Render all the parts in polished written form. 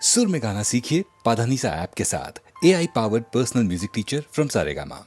सुर में गाना सीखिए पाधानीसा ऐप के साथ। AI powered personal music teacher from Saregama.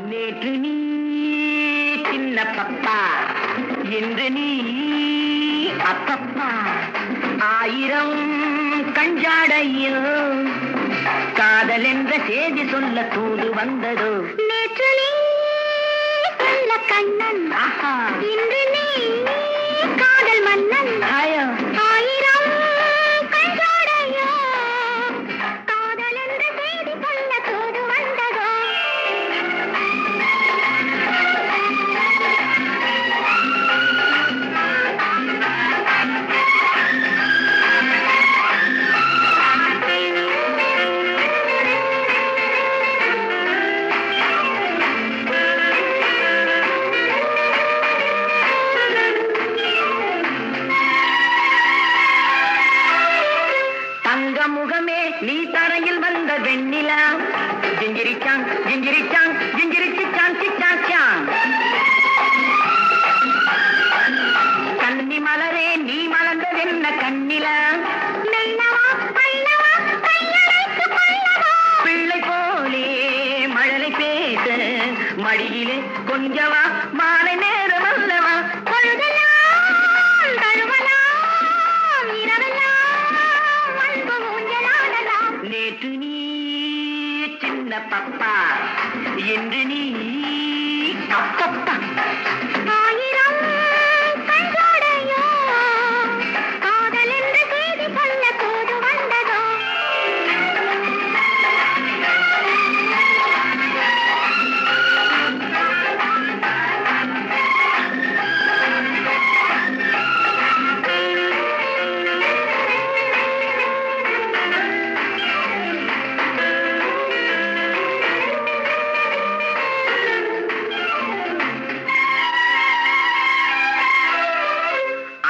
நேற்று நீ சின்ன பப்பா, இன்று நீ அப்பப்பா. ஆயிரம் கஞ்சாடையில் காதல் என்ற செய்தி சொல்ல தூது வந்ததோ. நேற்று நீ சொல்ல கண்ணன், ஆஹா, இன்று நீ காதல் மன்னன். ஆயோ, ஆயிரம் கண்ஜோடையோ காதல் என்ற செய்தி சொல்ல தூது வந்ததோ. தங்க முகமே நீ தரையில் வந்த வெண்ணிலா. ஜிஞ்சிரிச்சாங் ஜிஞ்சிரிச்சாங் ஜிஞ்சிரிச்சாங் சிச்சாச்சாங். கன்னி மலரே நீ மலர்ந்ததென்ன கண்ணிலா. மெல்லவா பல்லவா கையழைத்து கொள்ளவா. பிள்ளை போலே மழலை பேச மடியிலே கொஞ்சவா. மாலை நேரம் அல்லவா. பொழுதெல்லாம் தழுவலாம், இரவெல்லாம் அன்பு ஊஞ்சலாடலாம். நேற்று நீ சின்ன பப்பா, இன்று நீ அப்பப்பா. ஆயிரம் கண்ஜோடையோ காதல் என்ற செய்தி சொல்ல தூது வந்ததோ.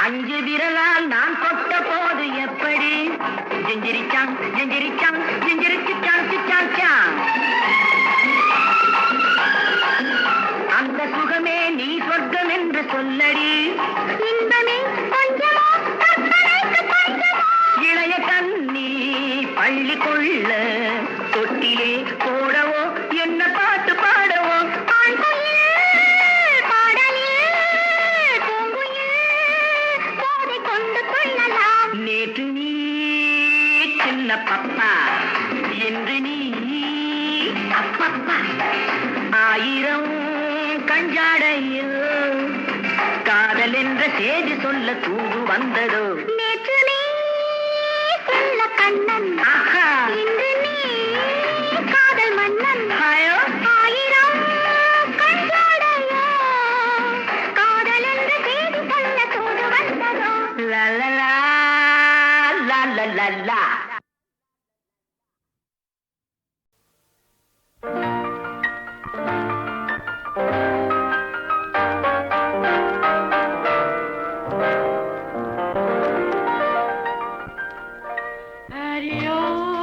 அஞ்சு விரலால் நான் தொட்ட போது எப்படி. ஜிஞ்சிரிச்சாங் ஜிஞ்சிரிச்சாங் ஜிஞ்சிரிச்சாங் சிச்சாச்சாங். அந்த சுகமே நீ சொர்க்கம் என்று சொல்லடி. இன்பமே கொஞ்சமோ கற்பனைக்கு பஞ்சமோ. இளைய கண்ணி பள்ளி கொள்ள தொட்டிலே போடவோ என்ன பாட்டு பாடவோ. ஆண் குயில் பாடலில் பூங்குயில் போதை கொண்டு கொள்ளலாம். நேற்று நீ சின்ன பப்பா, இன்று நீ அப்பப்பா. ஆயிரம் கஞ்சாடையில் காதல் என்ற செய்தி சொல்ல தூது வந்ததோ. நேற்று நீ சொல்ல கண்ணன், ஆஹா, இன்று நீ காதல் மன்னன். ஆயோ, ஆயிரம் கண்ஜோடையோ காதல் என்ற செய்தி சொல்ல தூது வந்ததோ. லா லா லா லா லா லா லா. Adios.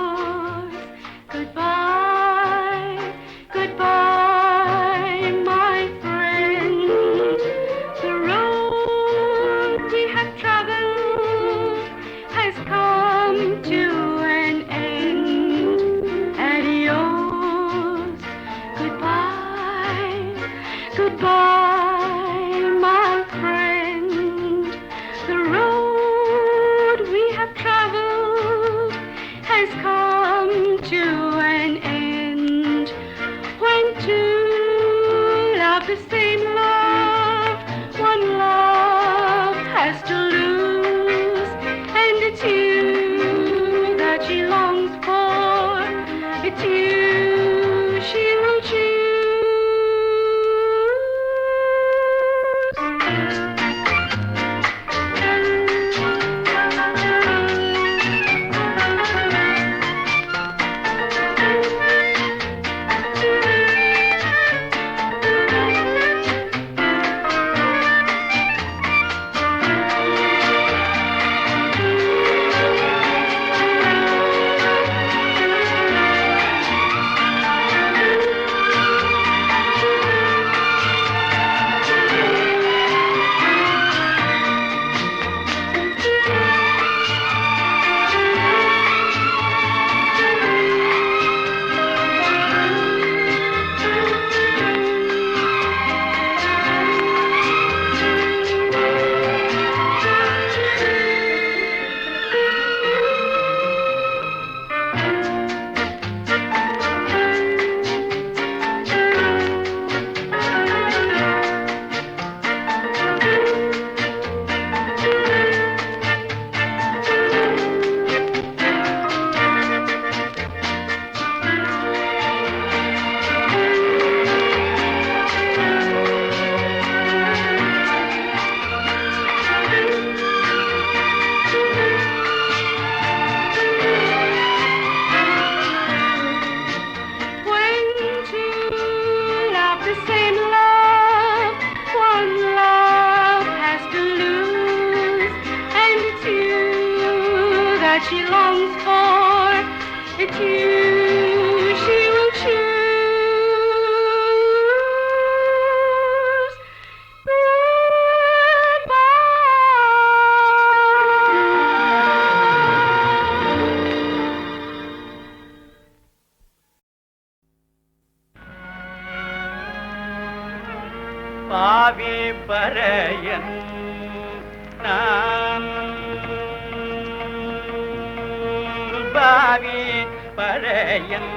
It's you she will choose. பாவி பறையன் நான் பாவி பறையன்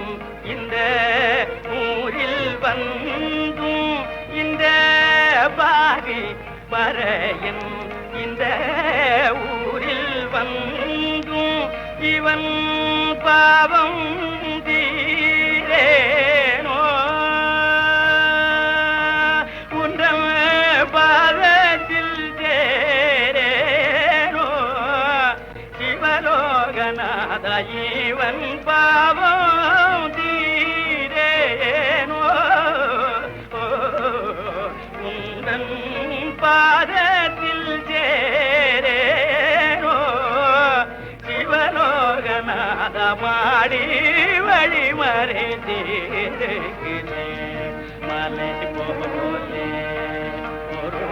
இந்த ஊரில் வந்தும் இந்த பாவி பறையன் இந்த ஊரில் வந்தும் இவன் பாவம் தீரேனோ உன்றவ பாதத்தில் சேரேனோ சிவலோகநாத இவன் பாவம் தீரேனோ உந்தன் பாதத்தில் சேரேனோ சிவலோகநாத மாடி வழிமறை தீர்க்கிறே மலை போலே ஒரு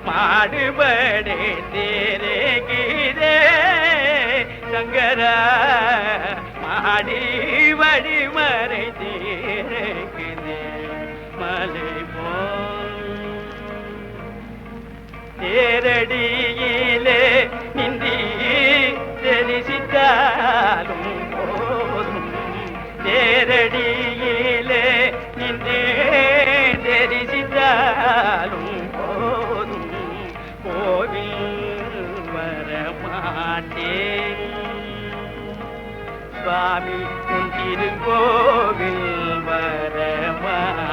மாடுபடி தீர்க்கிறே சங்கரா மாடி வழிமறை தீர்க்கிறே மலை போல் தேரடியிலே நின்றி தெரிசித்தாலும் போதும் தேரடியிலே நின்றே தெரிசித்தாலும் போதும் கோவில் வரமாட்டேன் சுவாமி உன் திருக்கோவில் வரமாட்டேன்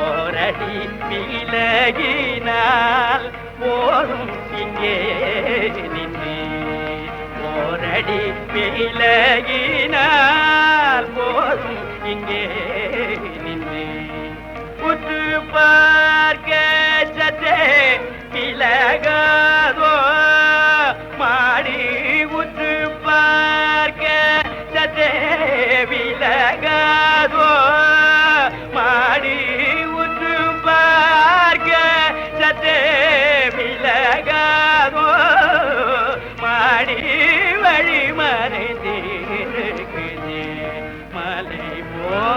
ஓரடி விலகினால் போதும் இங்கே நின்று ஓரடி விலகினால் போதும் இங்கே நின்று உற்று பார்க்க சற்றே விலகாதோ மாடி உற்று பார்க்க சற்றே விலகாதோ மாடி உற்று பார்க்க சற்றே விலகாதோ மாடி வழிமறை தீர்க்குதே மலை போய்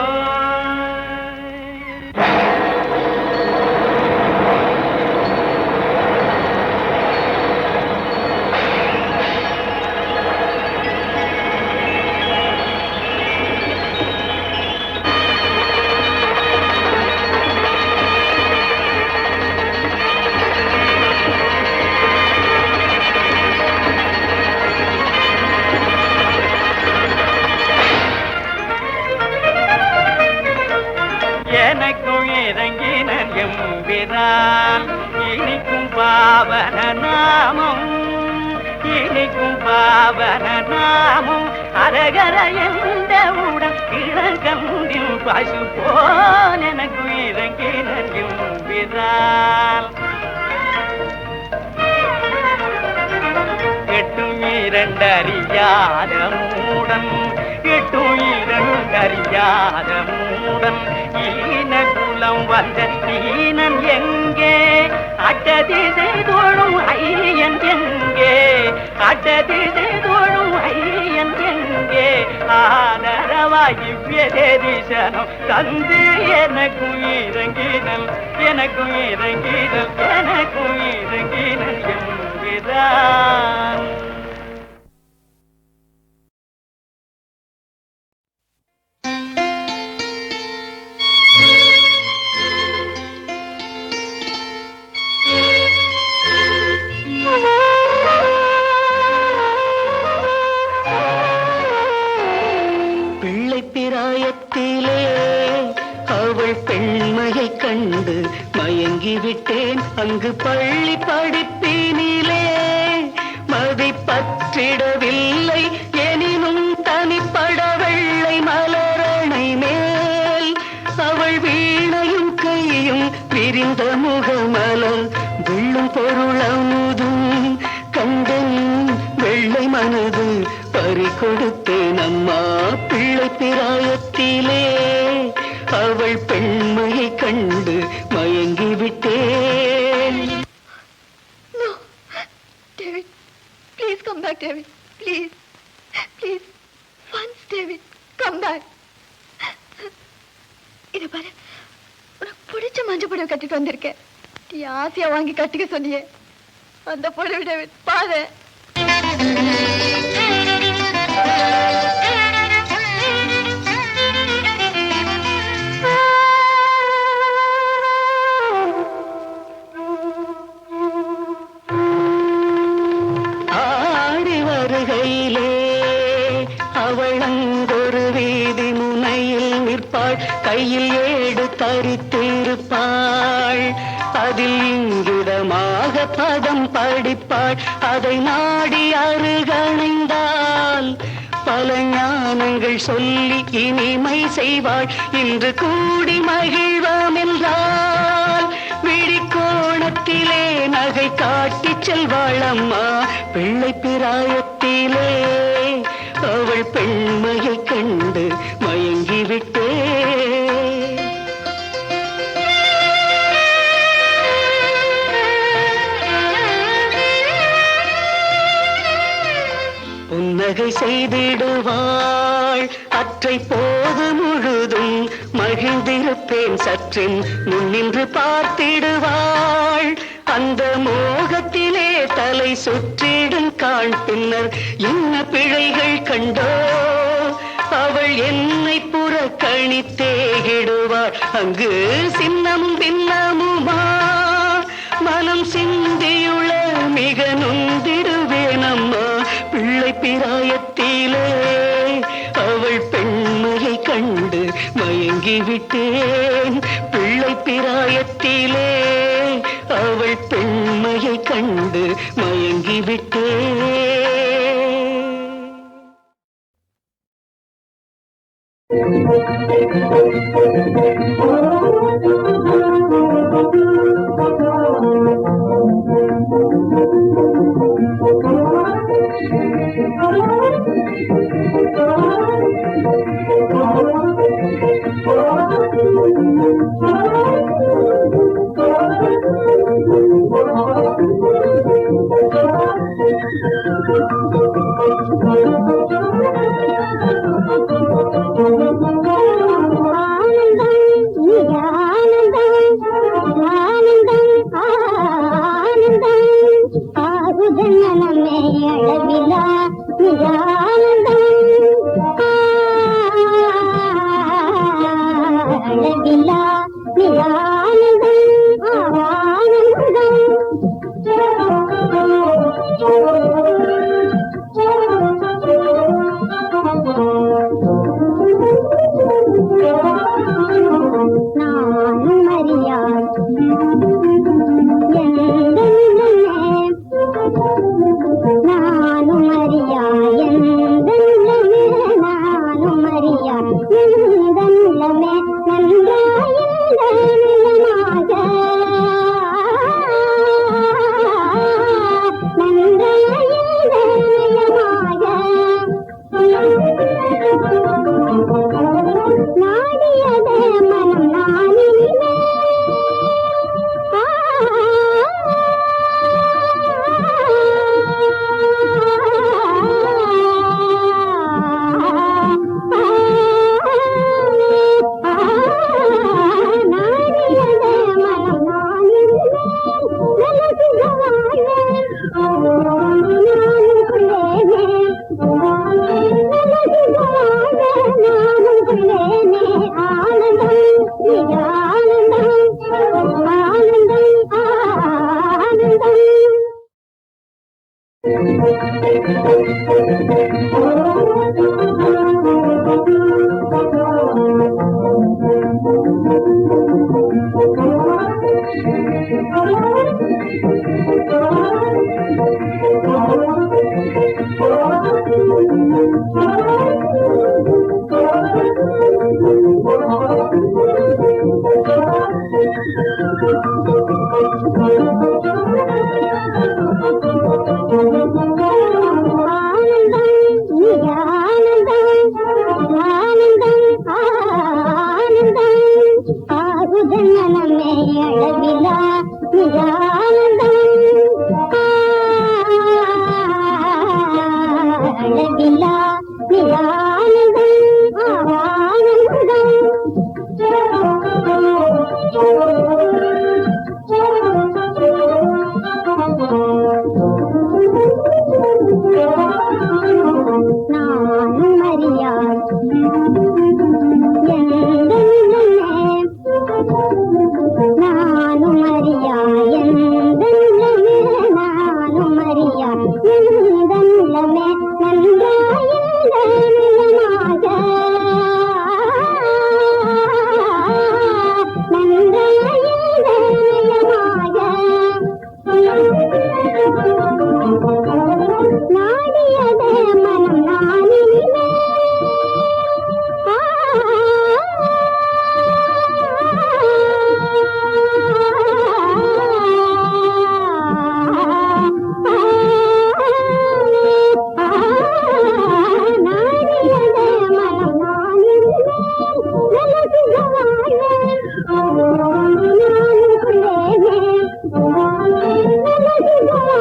எனக்கும் இறங்கினன் எம்பிரான் இனிக்கும் பாவன நாமம் இனிக்கும் பாவன நாமம் அரகர எந்தவுடன் இளங்கண்டில் பசு போல் எனக்கும் இறங்கினன் எம்பிரான் எட்டும் இரண்டறியாத மூடன் எட்டும் இரண்டறியாத மூடன் ஈன குலம் வந்த ஈனன் எங்கே அட்டதிசை தோழும் ஐயன் எங்கே அட்டதிசை தோழும் ஐயன் எங்கே ஆதரவாயிவ்யதேதிசனம் தந்து எனக்கும் இறங்கினல் எனக்கும் இறங்கினல் எனக்கும் இறங்கினல் எம்பிரான் பிராயத்திலே அவள் பெண்மையை கண்டு மயங்கிவிட்டேன் அங்கு பள்ளி படிப்பினிலே மதி பற்றிடவில்லை எனினும் தனிப்பட வெள்ளை மலரணை மேல் அவள் வீணையும் கையும் விரிந்த முகமலர் வெள்ளும் பொருளமுதும் கண்டு மஞ்சள் புடவை கட்டிட்டு வந்திருக்கேன். நீ ஆசையா வாங்கி கட்டிக்க சொன்னியே, அந்த புடவை பாரு. ஆடி வருகையிலே அவள் அங்கொரு வீதி முனையில் நிற்பாள், கையில் ஏடு தரித்திருப்பாள், அதில் இங்கிதமாக பதம் படிப்பாள். அதை நாடி அருகணைந்தால் பல ஞானங்கள் சொல்லி இனிமை செய்வாள். இன்று கூடி மகிழ்வோம் என்றால் விழிக்கோணத்திலே நகை காட்டி செல்வாள் அம்மா. பிள்ளை பிராயத்திலே அவள் பெண்மையை கண்டு மயங்கிவிட்டே. புன்னகை செய்திடுவாள் அற்றை போது முழுதும் மகிழ்ந்திருப்பேன், சற்றின் முன்னின்று பார்த்திடுவாள். அந்த மோகத்திலே தலை சுற்றிடும் காண் பின்னர் என்ன பிழைகள் கண்டோ அவள் என்னை புறக்கணித்தேகிடுவாள். அங்கு சின்னமும் பின்னமுமா மனம் சிந்தியுள்ள மிக நொந்திடுவேனம்மா. பிள்ளை பிராயத்திலே அவள் பெண்மையை கண்டு மயங்கிவிட்டேன். பிள்ளை பிராயத்திலே அவள் பெண்மையை கண்டு மயங்கிவிட்டேன். ஆனந்தம் மாமா